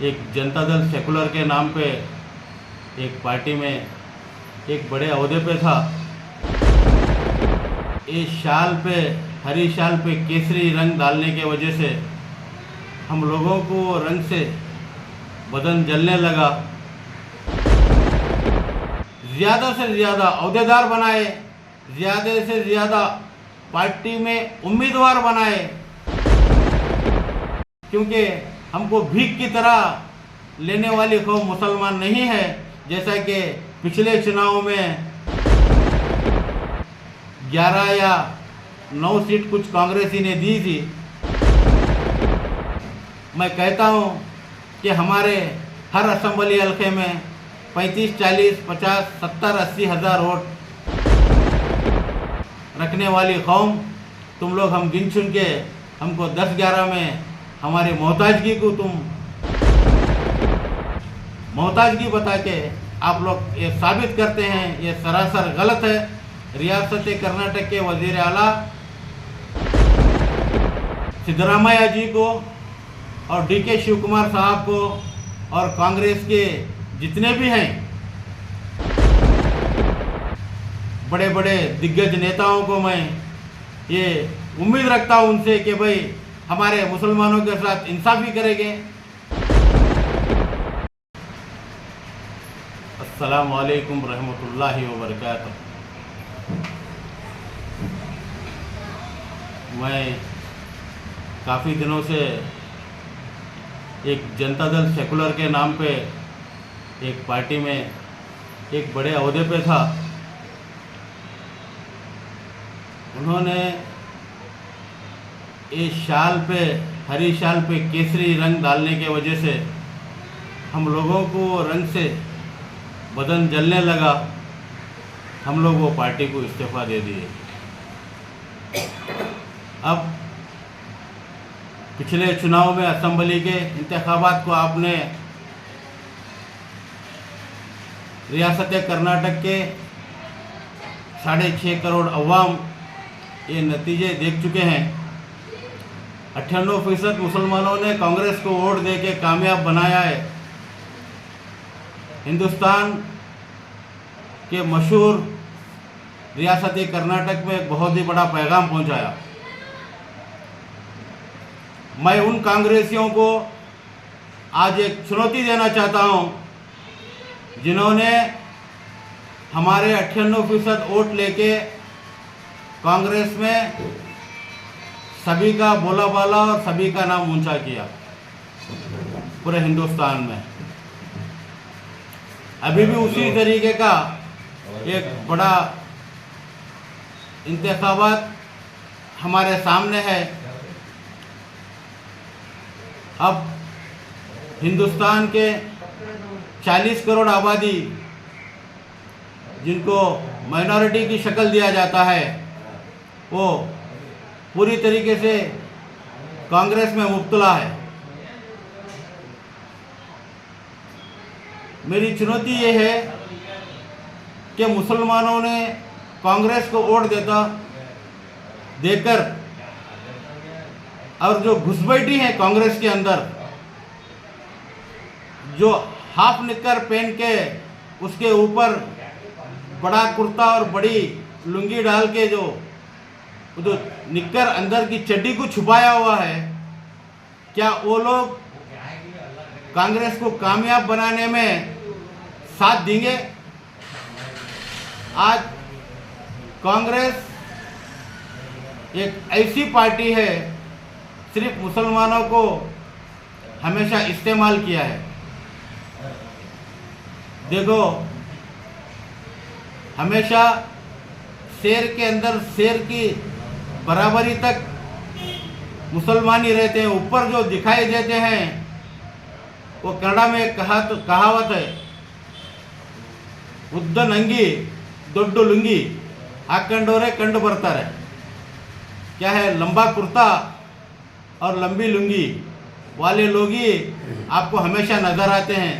एक जनता दल सेकुलर के नाम पे एक पार्टी में एक बड़े अहदे पे था। इस शाल पे, हरी शाल पे केसरी रंग डालने के वजह से हम लोगों को रंग से बदन जलने लगा। ज़्यादा से ज़्यादा अहदेदार बनाए, ज़्यादा से ज़्यादा पार्टी में उम्मीदवार बनाए, क्योंकि हमको भीख की तरह लेने वाली कौम मुसलमान नहीं है। जैसा कि पिछले चुनाव में 11 या 9 सीट कुछ कांग्रेसी ने दी थी। मैं कहता हूं कि हमारे हर असेंबली हल्के में 35, 40, 50, 70, 80 हज़ार वोट रखने वाली कौम तुम लोग हम गिन चुन के हमको 10-11 में हमारी मोहताजगी को तुम मोहताजगी बता के आप लोग ये साबित करते हैं। ये सरासर गलत है। रियासत कर्नाटक के वजीर आला सिद्धरामैया जी को और DK शिव कुमार साहब को और कांग्रेस के जितने भी हैं बड़े बड़े दिग्गज नेताओं को मैं ये उम्मीद रखता हूं उनसे कि भाई हमारे मुसलमानों के साथ इंसाफी करेंगे। अस्सलाम वालेकुम रहमतुल्लाहि व बरकातहू। मैं काफ़ी दिनों से एक जनता दल सेकुलर के नाम पे एक पार्टी में एक बड़े अहदे पे था। उन्होंने इस शाल पे, हरी शाल पे केसरी रंग डालने के वजह से हम लोगों को रंग से बदन जलने लगा। हम लोग वो पार्टी को इस्तीफा दे दिए। अब पिछले चुनाव में असेंबली के इंतखाबात को आपने रियासत कर्नाटक के 6.5 करोड़ अवाम ये नतीजे देख चुके हैं। 98% मुसलमानों ने कांग्रेस को वोट दे के कामयाब बनाया है। हिंदुस्तान के मशहूर रियासत कर्नाटक में एक बहुत ही बड़ा पैगाम पहुंचाया। मैं उन कांग्रेसियों को आज एक चुनौती देना चाहता हूं जिन्होंने हमारे 98% वोट लेके कांग्रेस में सभी का बोला बाला और सभी का नाम ऊंचा किया पूरे हिंदुस्तान में। अभी भी उसी तरीके का एक बड़ा इंतखाबात हमारे सामने है। अब हिंदुस्तान के 40 करोड़ आबादी जिनको माइनॉरिटी की शक्ल दिया जाता है वो पूरी तरीके से कांग्रेस में मुब्तला है। मेरी चुनौती ये है कि मुसलमानों ने कांग्रेस को वोट देकर और जो घुसपैठी है कांग्रेस के अंदर, जो हाफ निक्कर पहन के उसके ऊपर बड़ा कुर्ता और बड़ी लुंगी डाल के जो निक्कर अंदर की चड्डी को छुपाया हुआ है, क्या वो लोग कांग्रेस को कामयाब बनाने में साथ देंगे? आज कांग्रेस एक ऐसी पार्टी है सिर्फ मुसलमानों को हमेशा इस्तेमाल किया है। देखो, हमेशा शेर के अंदर शेर की बराबरी तक मुसलमान ही रहते हैं। ऊपर जो दिखाई देते हैं वो कन्नड़ा में एक कहावत है, उद्दन अंगी दोड्डु लुंगी हाकंडोरे कंड बरतारे। क्या है? लंबा कुर्ता और लंबी लुंगी वाले लोग ही आपको हमेशा नजर आते हैं।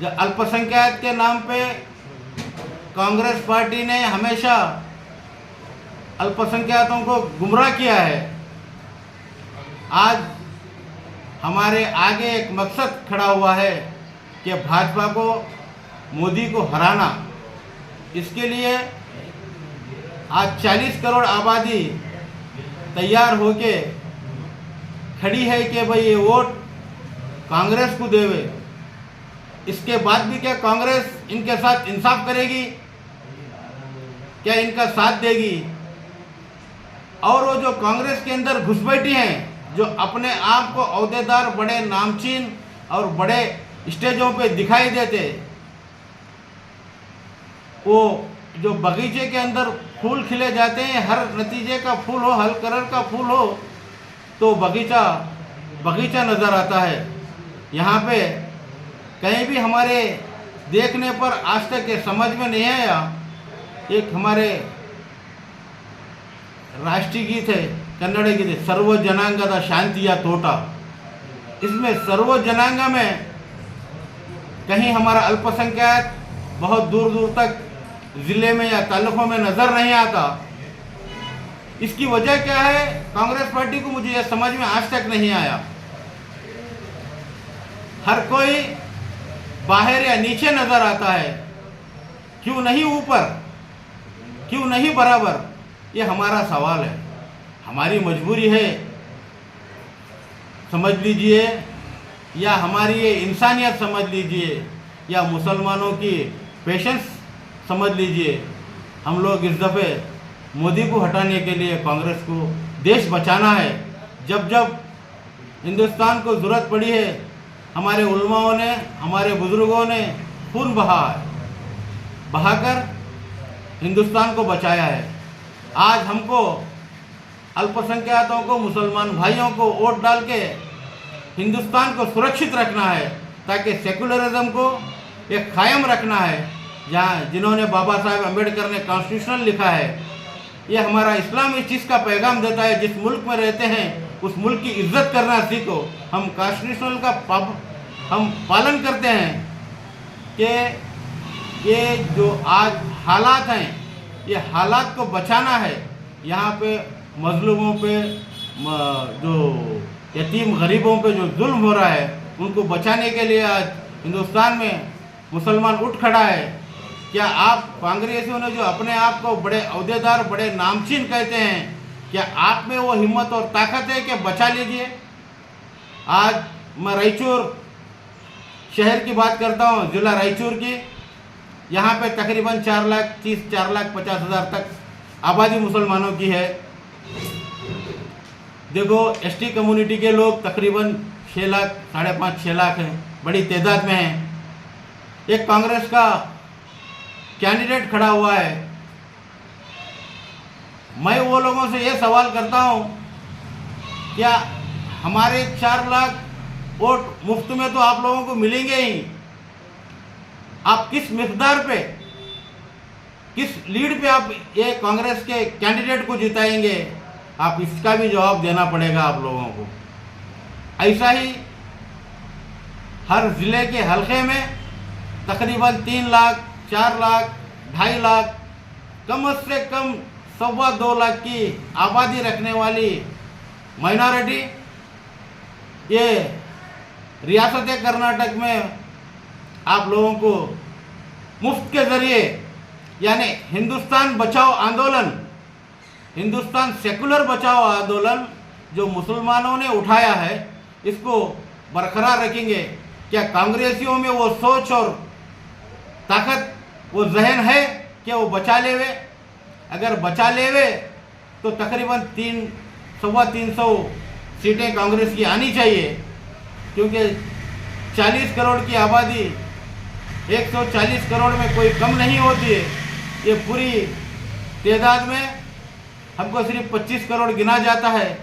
जब अल्पसंख्यक के नाम पे कांग्रेस पार्टी ने हमेशा अल्पसंख्यकों को गुमराह किया है। आज हमारे आगे एक मकसद खड़ा हुआ है कि भाजपा को, मोदी को हराना। इसके लिए आज 40 करोड़ आबादी तैयार होके खड़ी है कि भाई ये वोट कांग्रेस को देवे। इसके बाद भी क्या कांग्रेस इनके साथ इंसाफ करेगी? क्या इनका साथ देगी? और वो जो कांग्रेस के अंदर घुसपैठी हैं, जो अपने आप को अहदेदार, बड़े नामचीन और बड़े स्टेजों पे दिखाई देते, वो जो बगीचे के अंदर फूल खिले जाते हैं, हर नतीजे का फूल हो, हर कलर का फूल हो तो बगीचा नज़र आता है। यहाँ पे कहीं भी हमारे देखने पर आज तक ये समझ में नहीं आया। एक हमारे राष्ट्रीय गीत है, कन्नड़ गीत है, सर्व जनांगದ शांति तोटा। इसमें सर्व जनांग में कहीं हमारा अल्पसंख्यक बहुत दूर दूर तक ज़िले में या तालुकों में नज़र नहीं आता। इसकी वजह क्या है? कांग्रेस पार्टी को मुझे यह समझ में आज तक नहीं आया। हर कोई बाहर या नीचे नज़र आता है, क्यों नहीं ऊपर, क्यों नहीं बराबर? ये हमारा सवाल है, हमारी मजबूरी है, समझ लीजिए, या हमारी ये इंसानियत समझ लीजिए, या मुसलमानों की पेशेंस समझ लीजिए। हम लोग इस दफ़े मोदी को हटाने के लिए कांग्रेस को देश बचाना है। जब जब हिंदुस्तान को ज़रूरत पड़ी है, हमारे उलमाओं ने, हमारे बुज़ुर्गों ने खून बहाकर हिंदुस्तान को बचाया है। आज हमको अल्पसंख्यकों को, मुसलमान भाइयों को वोट डाल के हिंदुस्तान को सुरक्षित रखना है, ताकि सेकुलरिज्म को एक कायम रखना है। जहाँ जिन्होंने बाबा साहेब अम्बेडकर ने कॉन्स्टिट्यूशन लिखा है, ये हमारा इस्लाम इस चीज़ का पैगाम देता है, जिस मुल्क में रहते हैं उस मुल्क की इज्जत करना सीखो। हम कॉन्स्टिट्यूशन का हम पालन करते हैं कि ये जो आज हालात हैं, ये हालात को बचाना है। यहाँ पे मजलूमों पे, जो यतीम गरीबों पे जो जुल्म हो रहा है, उनको बचाने के लिए आज हिंदुस्तान में मुसलमान उठ खड़ा है। क्या आप कांग्रेसियों ने जो अपने आप को बड़े अहदेदार, बड़े नामचीन कहते हैं, क्या आप में वो हिम्मत और ताकत है कि बचा लीजिए? आज मैं रायचूर शहर की बात करता हूँ, ज़िला रायचूर की। यहाँ पे तकरीबन 4,50,000 तक आबादी मुसलमानों की है। देखो, एसटी कम्युनिटी के लोग तकरीबन 6 लाख, 5.5-6 लाख हैं, बड़ी तादाद में हैं। एक कांग्रेस का कैंडिडेट खड़ा हुआ है। मैं वो लोगों से ये सवाल करता हूँ, क्या हमारे 4 लाख वोट मुफ्त में तो आप लोगों को मिलेंगे ही? आप किस मिकदार पे, किस लीड पे आप ये कांग्रेस के कैंडिडेट को जिताएंगे? आप इसका भी जवाब देना पड़ेगा आप लोगों को। ऐसा ही हर ज़िले के हलके में तकरीबन 3 लाख, 4 लाख, 2.5 लाख, कम से कम 2.25 लाख की आबादी रखने वाली माइनॉरिटी ये रियासत कर्नाटक में आप लोगों को मुफ्त के ज़रिए, यानी हिंदुस्तान बचाओ आंदोलन, हिंदुस्तान सेकुलर बचाओ आंदोलन जो मुसलमानों ने उठाया है, इसको बरकरार रखेंगे। क्या कांग्रेसियों में वो सोच और ताकत, वो जहन है कि वो बचा लेवे? अगर बचा लेवे तो तकरीबन 300 सीटें कांग्रेस की आनी चाहिए, क्योंकि 40 करोड़ की आबादी 140 करोड़ में कोई कम नहीं होती है। ये पूरी तादाद में हमको सिर्फ 25 करोड़ गिना जाता है,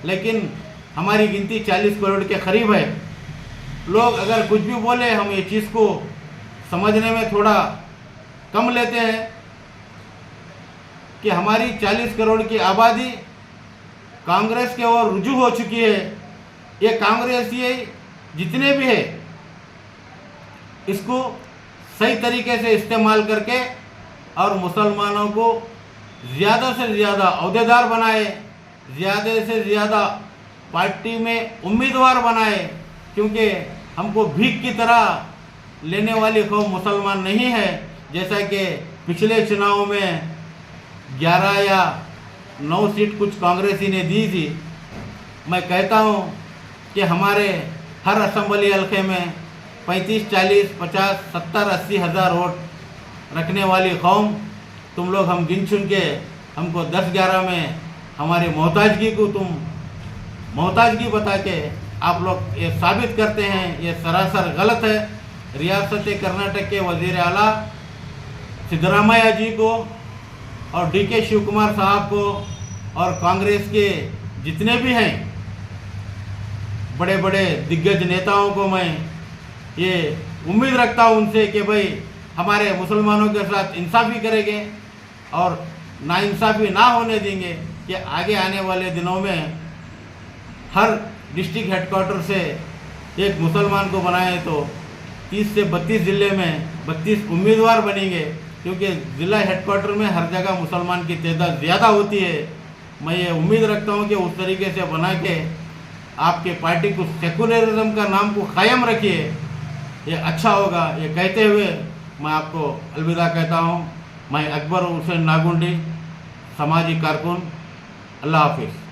लेकिन हमारी गिनती 40 करोड़ के करीब है। लोग अगर कुछ भी बोले, हम ये चीज़ को समझने में थोड़ा कम लेते हैं कि हमारी 40 करोड़ की आबादी कांग्रेस के ओर रुजू हो चुकी है। ये कांग्रेसी जितने भी है, इसको सही तरीके से इस्तेमाल करके और मुसलमानों को ज़्यादा से ज़्यादा अहदेदार बनाए, ज़्यादा से ज़्यादा पार्टी में उम्मीदवार बनाए, क्योंकि हमको भीख की तरह लेने वाली कौम मुसलमान नहीं है। जैसा कि पिछले चुनाव में 11 या 9 सीट कुछ कांग्रेसी ने दी थी। मैं कहता हूँ कि हमारे हर असम्बली हल्के में 35, 40, 50, 70, 80 हज़ार वोट रखने वाली कौम तुम लोग हम गिन चुन के हमको 10-11 में हमारी मोहताजगी को तुम मोहताजगी बता के आप लोग ये साबित करते हैं, ये सरासर गलत है। रियासत कर्नाटक के वज़ीर आला सिद्धरामैया जी को और DK शिव कुमार साहब को और कांग्रेस के जितने भी हैं बड़े बड़े दिग्गज नेताओं को मैं ये उम्मीद रखता हूँ उनसे कि भाई हमारे मुसलमानों के साथ इंसाफ़ी करेंगे और नाइंसाफ़ी ना होने देंगे कि आगे आने वाले दिनों में हर डिस्ट्रिक्ट हेडक्वार्टर से एक मुसलमान को बनाए तो 30 से 32 ज़िले में 32 उम्मीदवार बनेंगे, क्योंकि ज़िला हेडक्वार्टर में हर जगह मुसलमान की तादाद ज़्यादा होती है। मैं ये उम्मीद रखता हूँ कि उस तरीके से बना के आपके पार्टी को सेकुलरिज्म का नाम को कायम रखिए, ये अच्छा होगा। ये कहते हुए मैं आपको अलविदा कहता हूँ। मैं अकबर हुसैन नागुंडी, समाजी कारकुन। अल्लाह हाफिज़।